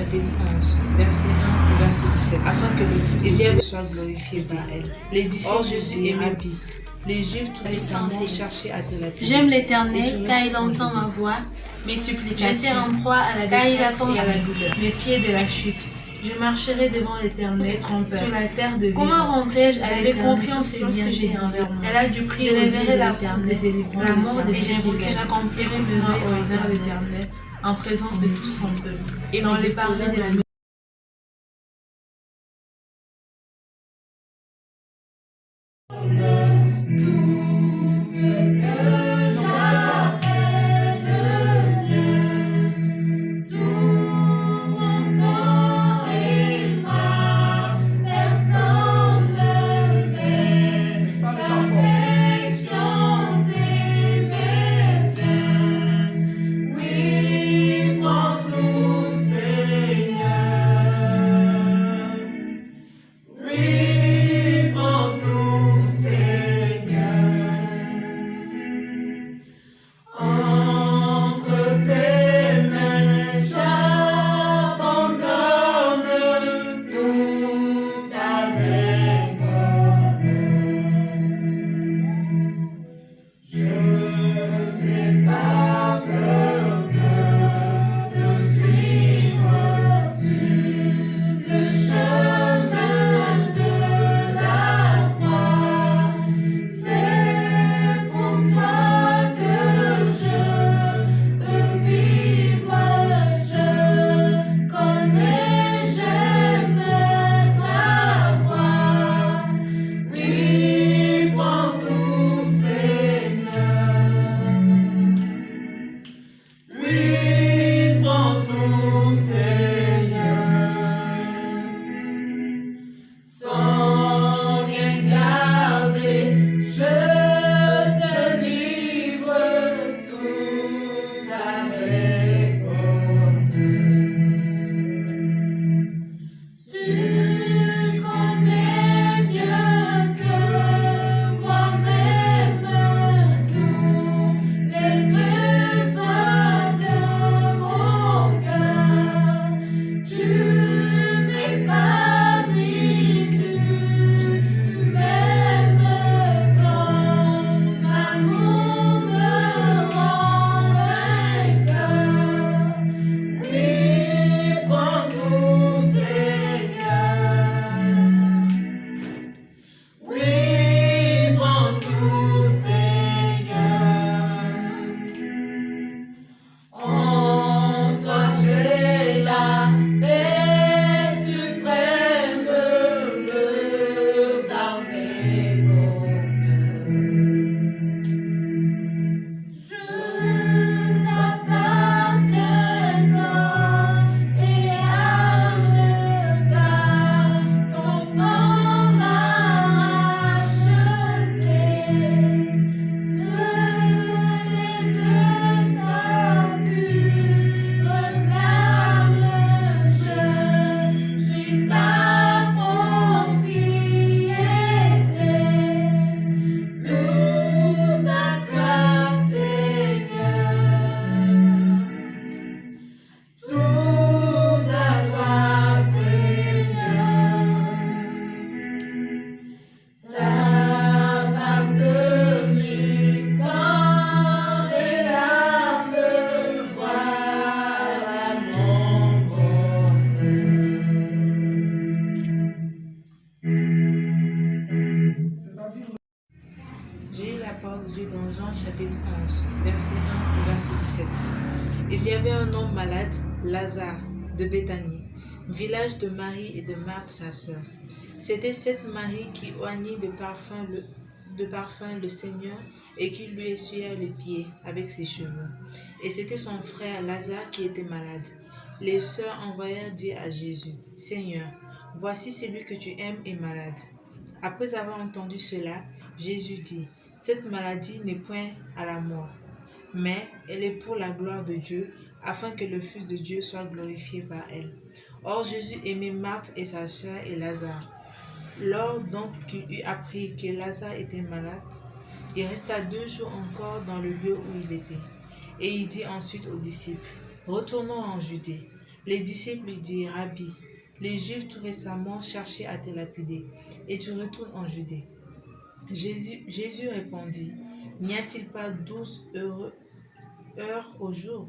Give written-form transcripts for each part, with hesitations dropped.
chapitre 11, verset 1 au verset 17, afin que le Fils de Dieu soit glorifié par elle. Les disciples Jésus et Rabbi. Les Juifs tout récemment cherchaient à te lapider. J'aime l'Éternel car il entend ma voix, mes supplications. J'étais en proie à la détresse et à la douleur, mes pieds de la chute. Je marcherai devant l'Éternel sur la terre de vivants. Comment rentrais-je à l'Éternel? J'avais confiance lorsque j'ai envers moi. Elle a du prix, je les verrai l'Éternel, la mort de ceux qui l'aiment. J'accomplirai mes voeux envers l'Éternel en présence de tout son peuple. Et dans les parvis de la J'ai eu la parole de Dieu dans Jean chapitre 11, verset 1 au verset 17. Il y avait un homme malade, Lazare, de Béthanie, village de Marie et de Marthe sa sœur. C'était cette Marie qui oignit de parfum le Seigneur et qui lui essuya les pieds avec ses cheveux. Et c'était son frère Lazare qui était malade. Les sœurs envoyèrent dire à Jésus, « Seigneur, voici celui que tu aimes est malade. » Après avoir entendu cela, Jésus dit, « Cette maladie n'est point à la mort, mais elle est pour la gloire de Dieu, afin que le Fils de Dieu soit glorifié par elle. » Or Jésus aimait Marthe et sa sœur et Lazare. Lors donc qu'il eut appris que Lazare était malade, il resta 2 jours encore dans le lieu où il était. Et il dit ensuite aux disciples, « Retournons en Judée. » Les disciples lui dirent, Rabbi, les Juifs tout récemment cherchaient à te lapider, et tu retournes en Judée. Jésus répondit, n'y a-t-il pas 12 heures au jour?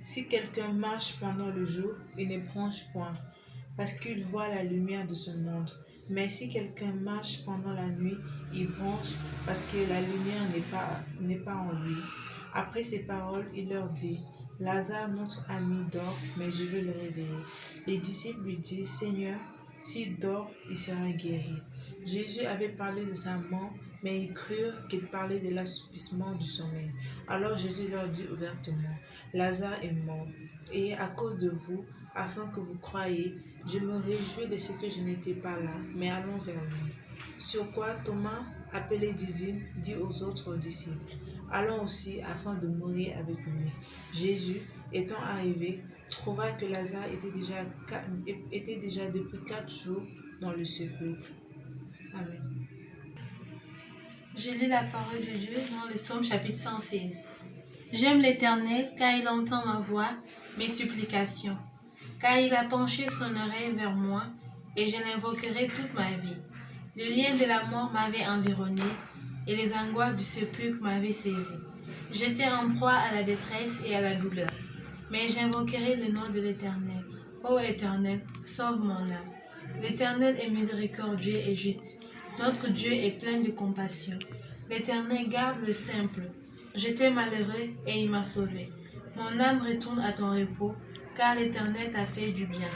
Si quelqu'un marche pendant le jour, il ne bronche point, parce qu'il voit la lumière de ce monde. Mais si quelqu'un marche pendant la nuit, il bronche, parce que la lumière n'est pas en lui. Après ces paroles, il leur dit, Lazare, notre ami, dort, mais je vais le réveiller. Les disciples lui disent, Seigneur, s'il dort, il sera guéri. Jésus avait parlé de sa mort, mais ils crurent qu'il parlait de l'assoupissement du sommeil. Alors Jésus leur dit ouvertement, Lazare est mort, et à cause de vous, afin que vous croyiez, je me réjouis de ce que je n'étais pas là, mais allons vers lui. Sur quoi Thomas, appelé Didyme, dit aux autres disciples, allons aussi afin de mourir avec lui. Jésus, étant arrivé, trouva que Lazare était déjà depuis 4 jours dans le sépulcre. Amen. Je lis la parole de Dieu dans le psaume chapitre 116. J'aime l'Éternel car il entend ma voix, mes supplications. Car il a penché son oreille vers moi et je l'invoquerai toute ma vie. Le lien de la mort m'avait environné et les angoisses du sépulcre m'avaient saisi. J'étais en proie à la détresse et à la douleur. Mais j'invoquerai le nom de l'Éternel. Ô Éternel, sauve mon âme. L'Éternel est miséricordieux et juste. Notre Dieu est plein de compassion. L'Éternel garde le simple. J'étais malheureux et il m'a sauvé. Mon âme retourne à ton repos, car l'Éternel t'a fait du bien.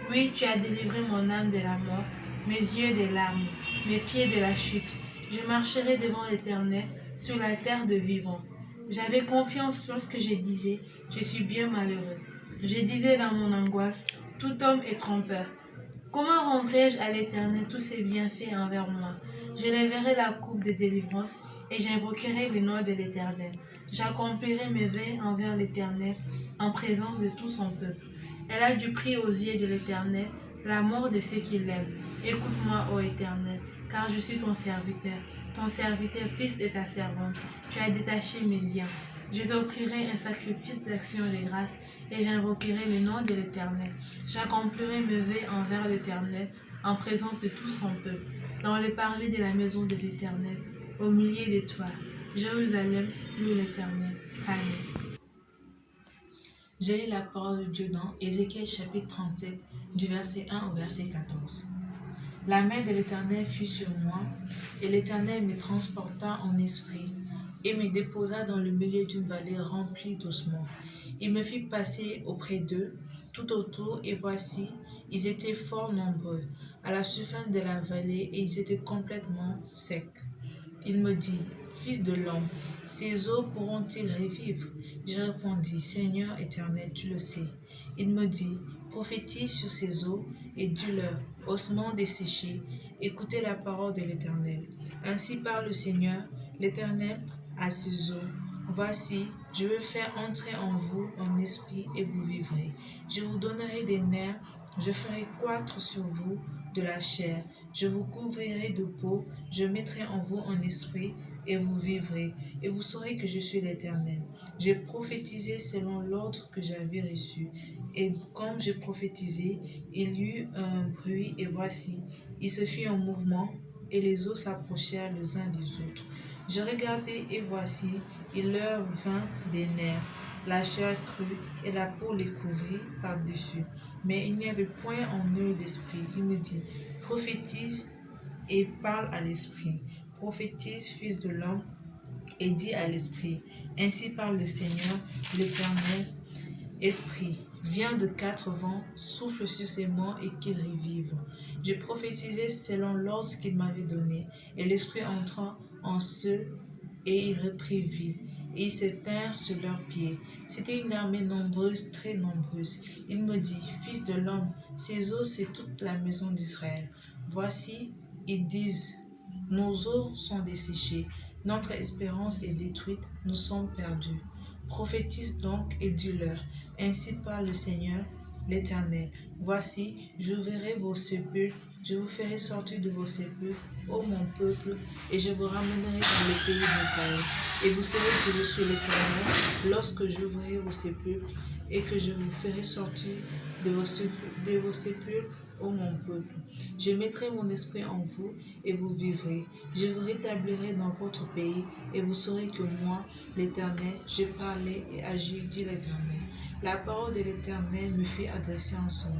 Oui, tu as délivré mon âme de la mort, mes yeux des larmes, mes pieds de la chute. Je marcherai devant l'Éternel sur la terre de vivants. J'avais confiance lorsque je disais, je suis bien malheureux. Je disais dans mon angoisse, tout homme est trompeur. Comment rendrai-je à l'Éternel tous ses bienfaits envers moi? Je lèverai la coupe de délivrance et j'invoquerai le nom de l'Éternel. J'accomplirai mes vœux envers l'Éternel en présence de tout son peuple. Elle a du prix aux yeux de l'Éternel, la mort de ceux qui l'aiment. Écoute-moi, ô Éternel, car je suis ton serviteur fils de ta servante. Tu as détaché mes liens. Je t'offrirai un sacrifice d'action de grâce et j'invoquerai le nom de l'Éternel. J'accomplirai mes vœux envers l'Éternel en présence de tout son peuple, dans le parvis de la maison de l'Éternel, au milieu des toits. Jérusalem, loue l'Éternel. Amen. J'ai lu la parole de Dieu dans Ézéchiel chapitre 37, du verset 1 au verset 14. La main de l'Éternel fut sur moi, et l'Éternel me transporta en esprit, et me déposa dans le milieu d'une vallée remplie d'ossements. Il me fit passer auprès d'eux, tout autour, et voici, ils étaient fort nombreux, à la surface de la vallée, et ils étaient complètement secs. Il me dit, Fils de l'homme, ces eaux pourront-ils revivre? Je répondis, Seigneur éternel, tu le sais. Il me dit, prophétise sur ces eaux et dis-leur, ossements desséchés, écoutez la parole de l'Éternel. Ainsi parle le Seigneur, l'Éternel, à ces eaux. Voici, je vais faire entrer en vous un esprit et vous vivrez. Je vous donnerai des nerfs, je ferai croître sur vous de la chair, je vous couvrirai de peau, je mettrai en vous un esprit et vous vivrez, et vous saurez que je suis l'Éternel. J'ai prophétisé selon l'ordre que j'avais reçu, et comme j'ai prophétisé, il y eut un bruit, et voici, il se fit un mouvement, et les eaux s'approchèrent les uns des autres. Je regardai, et voici, il leur vint des nerfs, la chair crue, et la peau les couvrit par-dessus. Mais il n'y avait point en eux d'esprit. Il me dit, prophétise et parle à l'esprit. Prophétise, fils de l'homme, et dis à l'esprit, ainsi parle le Seigneur, l'Éternel, esprit, viens de 4 vents, souffle sur ces morts et qu'ils revivent. Je prophétisais selon l'ordre qu'il m'avait donné, et l'esprit entra en ceux, et il reprit vie, et ils s'éteignirent sur leurs pieds. C'était une armée nombreuse, très nombreuse. Il me dit, fils de l'homme, ces eaux, c'est toute la maison d'Israël. Voici, ils disent, nos eaux sont desséchées, notre espérance est détruite, nous sommes perdus. Prophétise donc et dis-leur, ainsi parle le Seigneur, l'Éternel. Voici, j'ouvrirai vos sépulcres, je vous ferai sortir de vos sépulcres, ô mon peuple, et je vous ramènerai dans le pays d'Israël. Et vous saurez que je suis l'Éternel, lorsque j'ouvrirai vos sépulcres, et que je vous ferai sortir de vos sépulcres, ô mon peuple. Je mettrai mon esprit en vous, et vous vivrez. Je vous rétablirai dans votre pays, et vous saurez que moi, l'Éternel, j'ai parlé et agi, dit l'Éternel. La parole de l'Éternel me fut adressée en ce moment.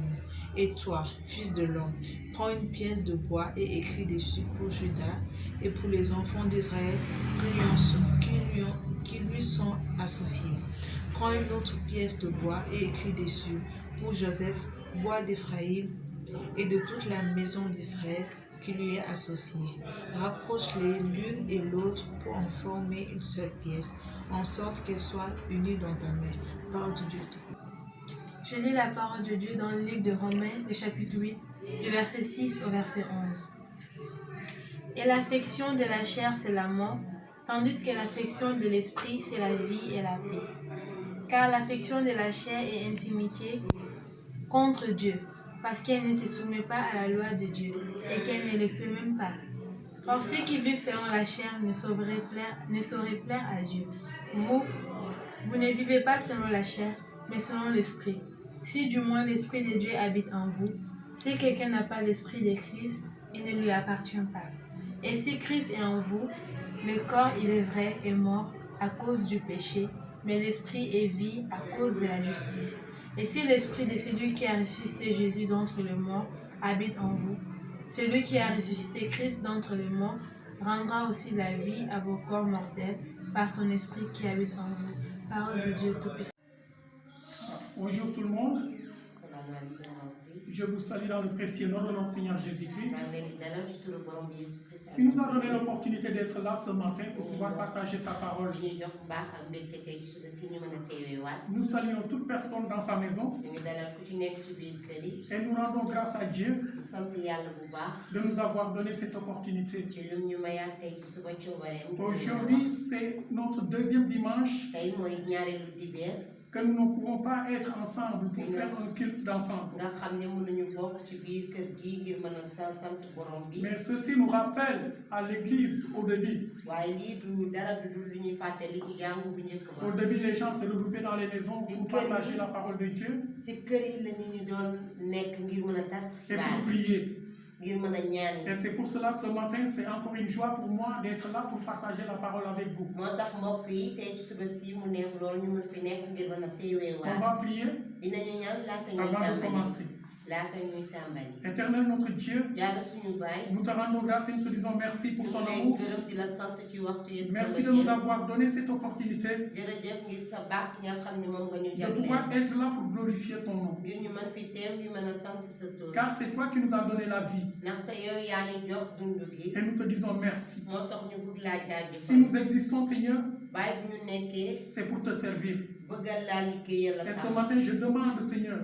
Et toi, fils de l'homme, prends une pièce de bois et écris dessus pour Juda et pour les enfants d'Israël qui lui sont associés. Prends une autre pièce de bois et écris dessus pour Joseph, bois d'Éphraïm, et de toute la maison d'Israël qui lui est associée. Rapproche-les l'une et l'autre pour en former une seule pièce, en sorte qu'elles soient unies dans ta main. Parole de Dieu. Je lis la parole de Dieu dans le livre de Romains, le chapitre 8, du verset 6 au verset 11. Et l'affection de la chair, c'est la mort, tandis que l'affection de l'esprit, c'est la vie et la paix. Car l'affection de la chair est intimité contre Dieu, parce qu'elle ne se soumet pas à la loi de Dieu, et qu'elle ne le peut même pas. Or, ceux qui vivent selon la chair ne sauraient plaire à Dieu. Vous ne vivez pas selon la chair, mais selon l'esprit. Si du moins l'esprit de Dieu habite en vous, si quelqu'un n'a pas l'esprit de Christ, il ne lui appartient pas. Et si Christ est en vous, le corps, il est vrai, est mort à cause du péché, mais l'esprit est vie à cause de la justice. Et si l'esprit de celui qui a ressuscité Jésus d'entre les morts habite en vous, celui qui a ressuscité Christ d'entre les morts rendra aussi la vie à vos corps mortels par son esprit qui habite en vous. Parole de Dieu Tout-Puissant. Bonjour tout le monde. Je vous salue dans le précieux nom de notre Seigneur Jésus-Christ. Il nous a donné l'opportunité d'être là ce matin pour pouvoir partager sa parole. Nous saluons toute personne dans sa maison et nous rendons grâce à Dieu de nous avoir donné cette opportunité. Aujourd'hui, c'est notre deuxième dimanche que nous ne pouvons pas être ensemble pour faire un culte d'ensemble. Mais ceci nous rappelle à l'église au début. Au début, les gens se regroupaient dans les maisons pour partager la parole de Dieu et pour prier. Et c'est pour cela ce matin, c'est encore une joie pour moi d'être là pour partager la parole avec vous. On va prier avant de commencer. Éternel notre Dieu, nous te rendons grâce et nous te disons merci pour ton amour. Merci de nous avoir donné cette opportunité de pouvoir être là pour glorifier ton nom. Car c'est toi qui nous as donné la vie. Et nous te disons merci. Si nous existons, Seigneur, c'est pour te servir. Et ce matin, je demande, Seigneur,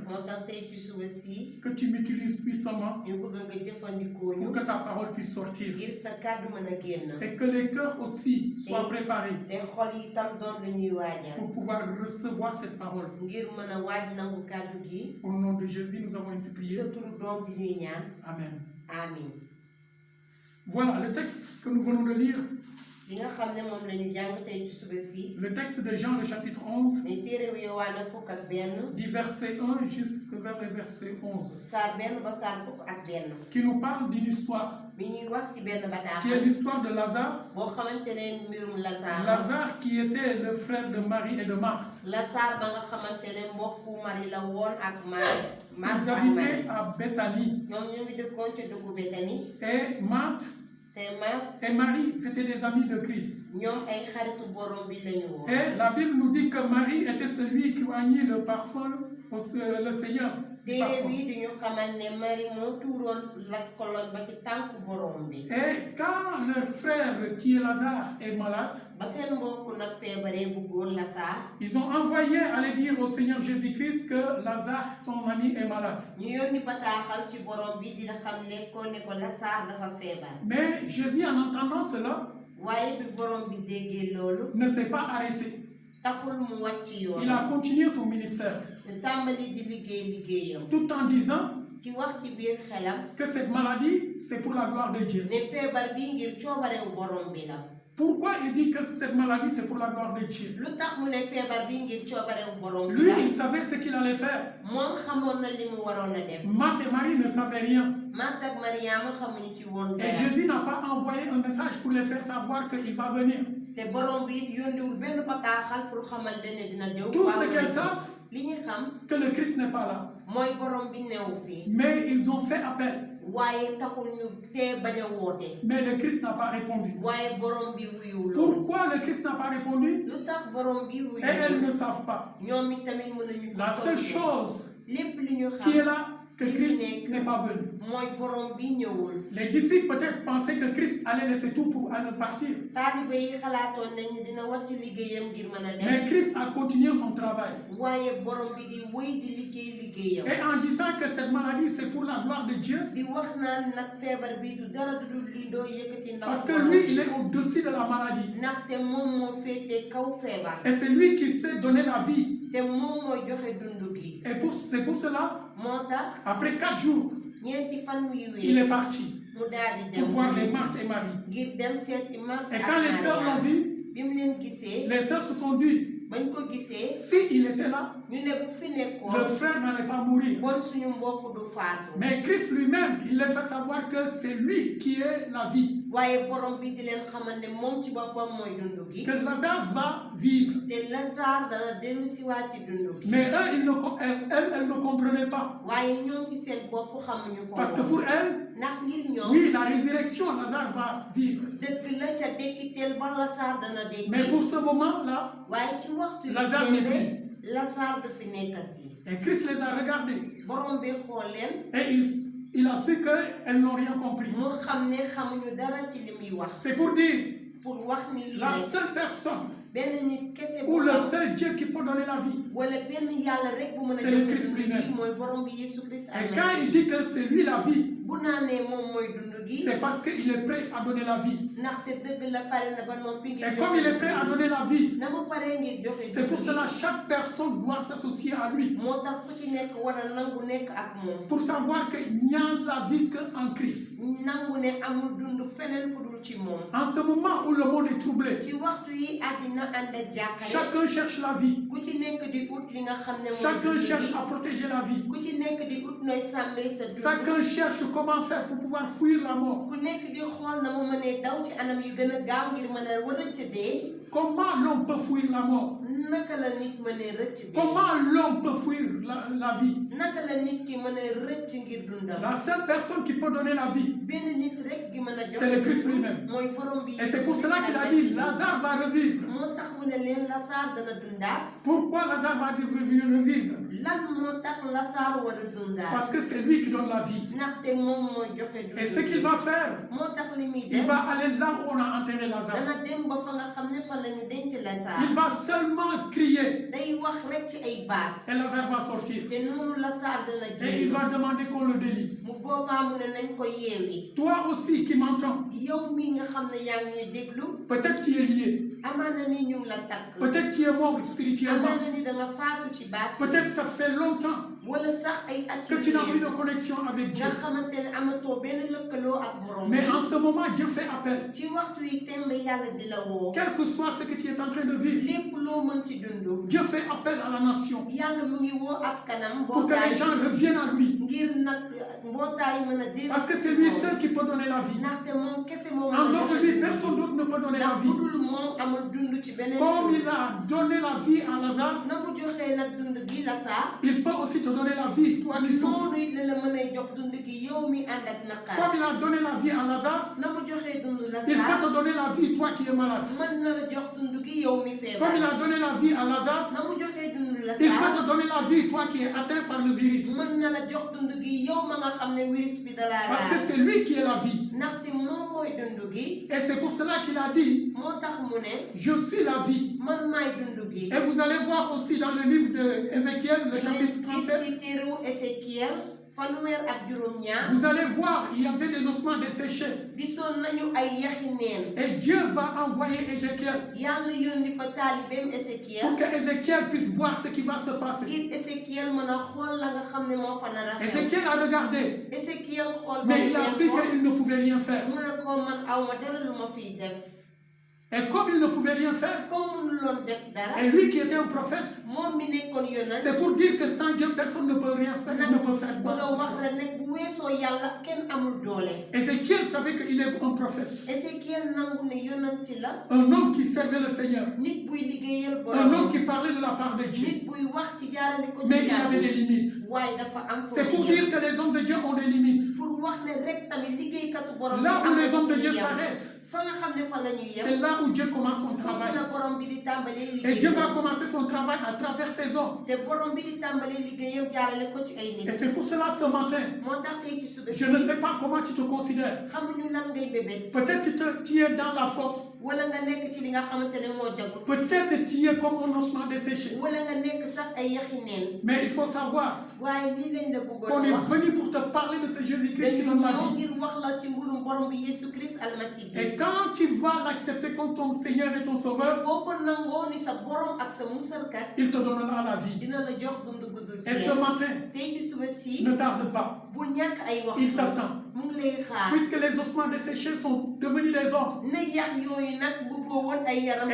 que tu m'utilises puissamment pour que ta parole puisse sortir. Et que les cœurs aussi soient préparés pour pouvoir recevoir cette parole. Au nom de Jésus, nous avons ainsi prié. Amen. Voilà le texte que nous venons de lire. Le texte de Jean, le chapitre 11, du verset 1 jusqu'à le verset 11, qui nous parle d'une histoire, qui est l'histoire de Lazare. Lazare qui était le frère de Marie et de Marthe. Ils habitaient à Béthanie. Et Marthe et Marie, c'était des amis de Christ. Et la Bible nous dit que Marie était celui qui oignit le parfum au Seigneur. Et quand leur frère qui est Lazare est malade, ils ont envoyé aller dire au Seigneur Jésus-Christ que Lazare, ton ami, est malade. Mais Jésus, en entendant cela, ne s'est pas arrêté. Il a continué son ministère, tout en disant que cette maladie, c'est pour la gloire de Dieu. Pourquoi il dit que cette maladie c'est pour la gloire de Dieu? Lui, il savait ce qu'il allait faire. Marthe et Marie ne savaient rien. Et Jésus n'a pas envoyé un message pour les faire savoir qu'il va venir. Tout ce qu'elles savent, que le Christ n'est pas là. Mais ils ont fait appel. Mais le Christ n'a pas répondu. Pourquoi le Christ n'a pas répondu? Et elles ne savent pas. La seule chose qui est là, que Christ n'est pas venu. Les disciples peut-être pensaient que Christ allait laisser tout pour aller partir. Mais Christ a continué son travail. Et en disant que cette maladie c'est pour la gloire de Dieu, parce que lui il est au-dessus de la maladie. Et c'est lui qui sait donner la vie. Et c'est pour cela, après 4 jours, il est parti pour voir les Marthe et Marie. Et quand les sœurs l'ont vu, les sœurs se sont dit, s'il était là, le frère n'allait pas mourir. Mais Christ lui-même, il les fait savoir que c'est lui qui est la vie. Que Lazare va vivre. Mais eux, elles ne comprenaient pas. Parce que pour elles, oui, la résurrection, Lazare va vivre. Mais pour ce moment-là, Lazare n'est plus. Et Christ les a regardés. Et il a su qu'elles n'ont rien compris. C'est pour dire, la seule personne ou le seul Dieu qui peut donner la vie, c'est le Christ lui-même. Et quand il dit que c'est lui la vie, c'est parce qu'il est prêt à donner la vie. Et comme il est prêt à donner la vie, c'est pour cela que chaque personne doit s'associer à lui. Pour savoir qu'il n'y a la vie qu'en Christ. En ce moment où le monde est troublé, chacun cherche la vie. Chacun cherche à protéger la vie. Chacun cherche comment faire pour pouvoir fuir la mort. Comment l'homme peut fuir la mort? Comment l'homme peut fuir la vie? La seule personne qui peut donner la vie, c'est le Christ lui-même. Et c'est pour cela qu'il a dit, Lazare va revivre. Pourquoi Lazare va revivre? Parce que c'est lui qui donne la vie. Et ce qu'il va faire, il va aller là où on a enterré Lazare. Il va seulement crier. Et Lazare va sortir. Et il va demander qu'on le délivre. Toi aussi qui m'entends, peut-être tu es lié. Peut-être tu es mort spirituellement. Peut-être ça fait longtemps que tu n'as plus de connexion avec Dieu. Mais en ce moment, Dieu fait appel. Quel que soit ce que tu es en train de vivre, Dieu fait appel à la nation pour que les gens reviennent à lui. Parce que c'est lui seul qui peut donner la vie. En dehors de lui, personne d'autre ne peut donner la vie. Comme il a donné la vie à Lazare, il peut aussi te donner la vie, toi qui souffres. Comme il a donné la vie à Lazare, il peut te donner la vie, toi qui es malade. Comme il a donné la vie à Lazare, il peut te donner la vie, toi qui es atteint par le virus. Parce que c'est lui qui est la vie. Et c'est pour cela qu'il a dit, je suis la vie. Et vous allez voir aussi dans le livre de Ézéchiel, le chapitre 37, vous allez voir, il y avait des ossements desséchés. Et Dieu va envoyer Ézéchiel pour que Ézéchiel puisse voir ce qui va se passer. Ézéchiel a regardé, mais il a su qu'il ne pouvait rien faire. Et comme il ne pouvait rien faire, et lui qui était un prophète, c'est pour dire que sans Dieu, personne ne peut rien faire, il ne peut faire quoi. Ézéchiel savait qu'il est un prophète. Un homme qui servait le Seigneur. Un homme qui parlait de la part de Dieu. Mais il avait des limites. C'est pour dire que les hommes de Dieu ont des limites. Là où les hommes de Dieu s'arrêtent, c'est là où Dieu commence son travail. Et Dieu va commencer son travail à travers ses hommes. Et c'est pour cela ce matin, je ne sais pas comment tu te considères. Peut-être tu es dans la fosse. Peut-être tu es comme un ossement desséché. Mais il faut savoir qu'on est venu pour te parler de ce Jésus-Christ qui donne la vie. Et quand tu vas l'accepter comme ton Seigneur et ton Sauveur, il te donnera la vie. Et ce matin, ne tarde pas. Il t'attend. Puisque les ossements desséchés sont devenus des hommes et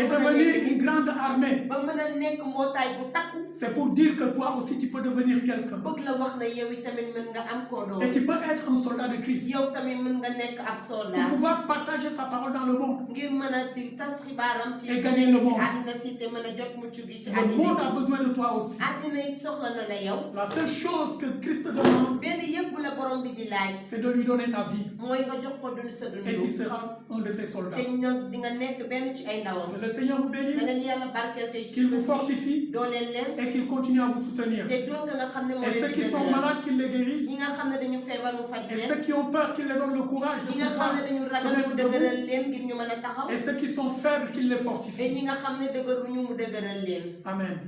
devenir une grande armée, c'est pour dire que toi aussi tu peux devenir quelqu'un. Et tu peux être un soldat de Christ. Pour pouvoir partager sa parole dans le monde et gagner le monde. Le monde a besoin de toi aussi. La seule chose que Christ te demande, c'est de lui donner ta vie. Et tu seras un de ses soldats. Que le Seigneur vous bénisse, qu'il vous fortifie et qu'il continue à vous soutenir. Et ceux qui sont malades, qu'il les guérisse. Et ceux qui ont peur, qu'il leur donne le courage de pouvoir se mettre debout. Et ceux qui sont faibles, qu'il les fortifie. Amen.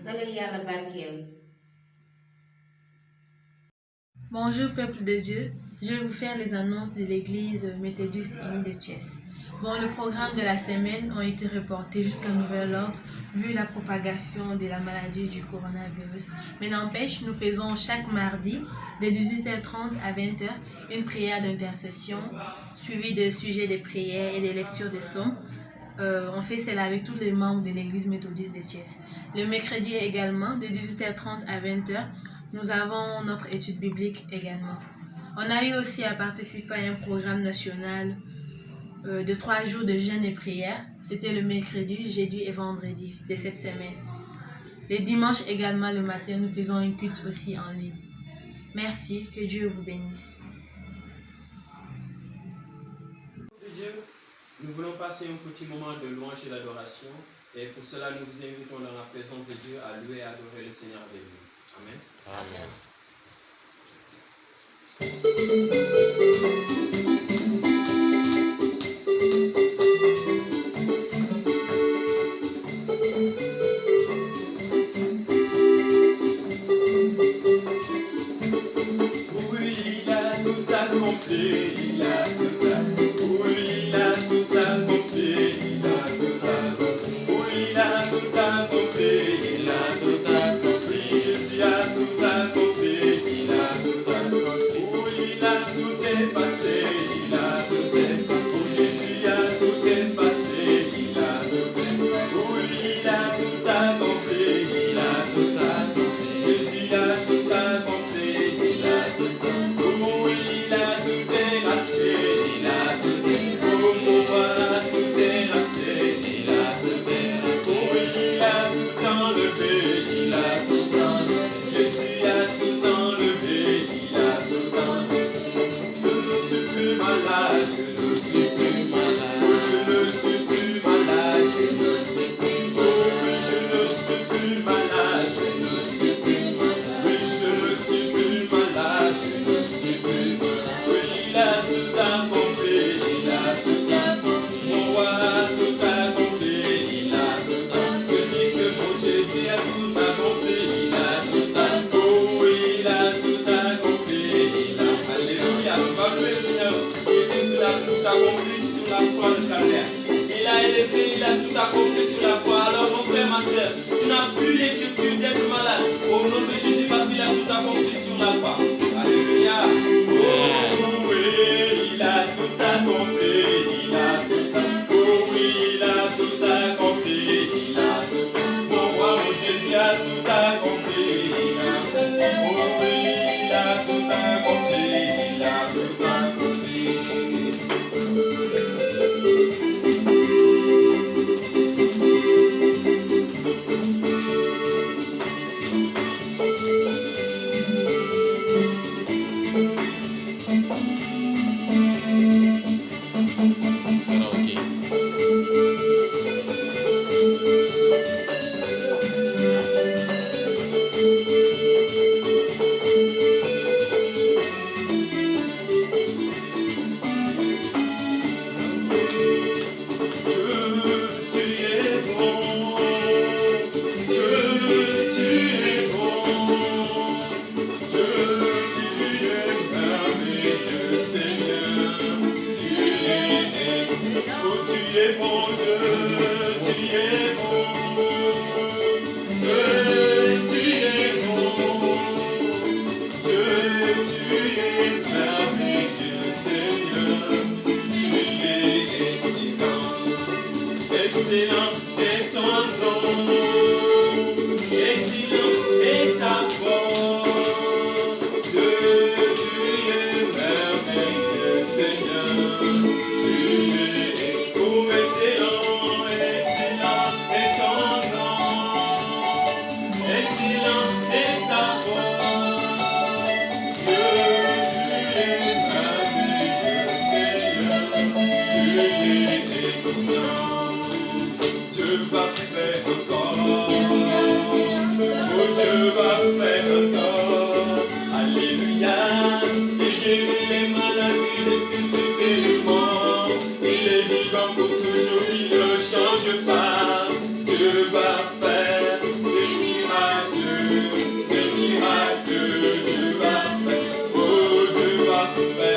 Bonjour peuple de Dieu, je vais vous faire les annonces de l'église méthodiste unie de Thiès. Bon, le programme de la semaine a été reporté jusqu'à nouvel ordre vu la propagation de la maladie du coronavirus. Mais n'empêche, nous faisons chaque mardi de 18h30 à 20h une prière d'intercession suivie de sujets de prière et de lecture des psaumes. On fait cela avec tous les membres de l'église méthodiste de Thiès. Le mercredi également, de 18h30 à 20h, nous avons notre étude biblique également. On a eu aussi à participer à un programme national de 3 jours de jeûne et prière. C'était le mercredi, jeudi et vendredi de cette semaine. Les dimanches également, le matin, nous faisons un culte aussi en ligne. Merci, que Dieu vous bénisse. Nous voulons passer un petit moment de louange et d'adoration. Et pour cela, nous vous invitons dans la présence de Dieu à louer et adorer le Seigneur avec nous. Amen. Amen. Oui, il a tout accompli, il a tout accompli. Oui, il a tout accompli, il a tout accompli. Oui, il a tout accompli, il a tout accompli. Jésus a tout accompli, il a tout accompli. Oui, il a tout effacé, il a tout effacé. Jésus a tout effacé, il a tout effacé. Oui, il a tout accompli, il a tout accompli. Jésus a tout accompli, il a tout accompli. Oui, il a tout terrassé, il a tout terrassé. Oh, mon roi a tout terrassé, il a tout terrassé. Oui, il a tout enlevé, il a tout enlevé. Jésus a tout enlevé, il a tout enlevé. Je ne suis plus malade, je ne suis plus malade. Oh, je ne suis plus malade, je ne suis plus malade. Oh, oui, je ne suis plus malade, je ne suis plus malade. Oui, je ne suis plus malade, je ne suis plus malade. Oui, il a tout accompli, il a tout accompli. Mon roi a tout accompli, il a tout accompli. Je dis que mon Jésus a tout accompli, il a tout accompli. Oh, oui, il a tout accompli, il a. Alléluia, va louer le Seigneur. Il a tout accompli sur la croix de Calvaire. Il a élevé, il a tout accompli sur la croix. Alors mon frère, ma soeur, tu n'as plus l'inquiétude d'être malade. Au nom de Jésus, parce qu'il a tout accompli sur la croix. Alléluia. Oh oui, il a tout accompli. Il a tout accompli. Oh oui, il a tout accompli. tu es bon Dieu, tu es bon. Dieu, tu es bon. Dieu, tu es merveilleux, Seigneur. Tu es excellent. Excellent est ton nom. Excellent est ta force. Dieu, tu es merveilleux, Seigneur. Tu es tout excellent, excellent est ton nom. Excellent est ta force. Dieu, tu es merveilleux, Seigneur. Tu es excellent. Dieu va faire encore. Oh, Dieu va faire encore. Alléluia. Il guérit les maladies, il ressuscite les morts. Il est vivant pour toujours, il ne change pas. Dieu va faire des miracles, des miracles. Dieu va faire. Oh, Dieu va faire.